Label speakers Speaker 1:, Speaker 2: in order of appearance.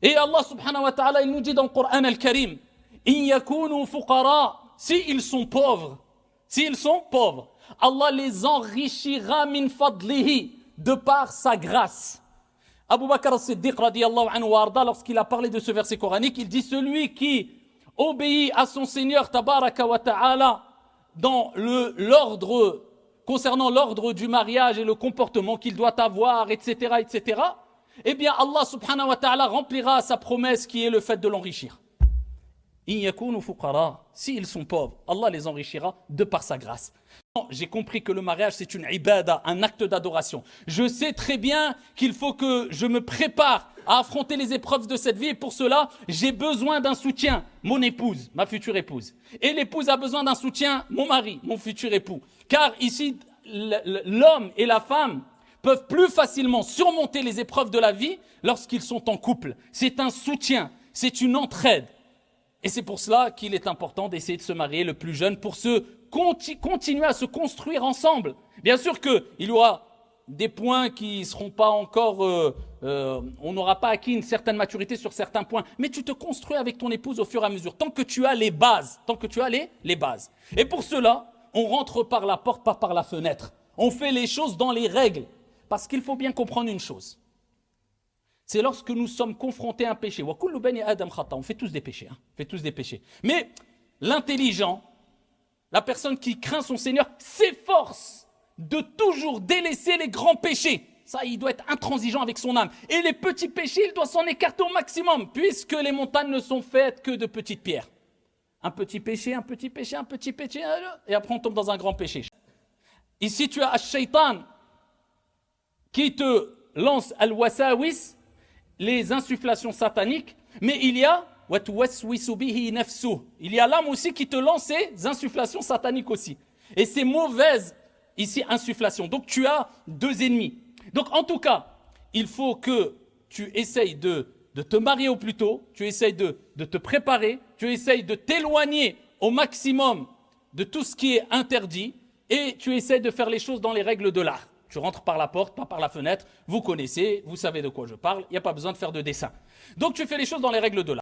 Speaker 1: Et Allah subhanahu wa ta'ala, il nous dit dans le Coran al-Karim, in yakunu fuqara, s'ils sont pauvres, Allah les enrichira min fadlihi, de par sa grâce. Abu Bakr as-Siddiq radiyallahu anhu wa arda, lorsqu'il a parlé de ce verset coranique, il dit celui qui obéit à son Seigneur tabaraka wa ta'ala dans l'ordre, concernant l'ordre du mariage et le comportement qu'il doit avoir, etc., eh bien Allah subhanahu wa ta'ala remplira sa promesse qui est le fait de l'enrichir. In yakunu fuqara, s'ils sont pauvres, Allah les enrichira de par sa grâce. J'ai compris que le mariage c'est une ibada, un acte d'adoration. Je sais très bien qu'il faut que je me prépare à affronter les épreuves de cette vie et pour cela, j'ai besoin d'un soutien, mon épouse, ma future épouse. Et l'épouse a besoin d'un soutien, mon mari, mon futur époux. Car ici, l'homme et la femme peuvent plus facilement surmonter les épreuves de la vie lorsqu'ils sont en couple. C'est un soutien, c'est une entraide. Et c'est pour cela qu'il est important d'essayer de se marier le plus jeune pour continuer à se construire ensemble. Bien sûr qu'il y aura des points qui ne seront pas encore, on n'aura pas acquis une certaine maturité sur certains points, mais tu te construis avec ton épouse au fur et à mesure, tant que tu as les bases, les bases. Et pour cela, on rentre par la porte, pas par la fenêtre. On fait les choses dans les règles, parce qu'il faut bien comprendre une chose. C'est lorsque nous sommes confrontés à un péché. On fait tous des péchés. Mais l'intelligent, la personne qui craint son Seigneur, s'efforce de toujours délaisser les grands péchés. Ça, il doit être intransigeant avec son âme. Et les petits péchés, il doit s'en écarter au maximum, puisque les montagnes ne sont faites que de petites pierres. Un petit péché, et après on tombe dans un grand péché. Ici, tu as Ash-Shaytan qui te lance al-wasawis, les insufflations sataniques, mais il y a l'âme aussi qui te lance ces insufflations sataniques aussi. Et ces mauvaises ici insufflations. Donc tu as deux ennemis. Donc en tout cas, il faut que tu essayes de te marier au plus tôt, tu essayes de te préparer, tu essayes de t'éloigner au maximum de tout ce qui est interdit et tu essayes de faire les choses dans les règles de l'art. Tu rentres par la porte, pas par la fenêtre, vous connaissez, vous savez de quoi je parle, il n'y a pas besoin de faire de dessin. Donc tu fais les choses dans les règles de l'art.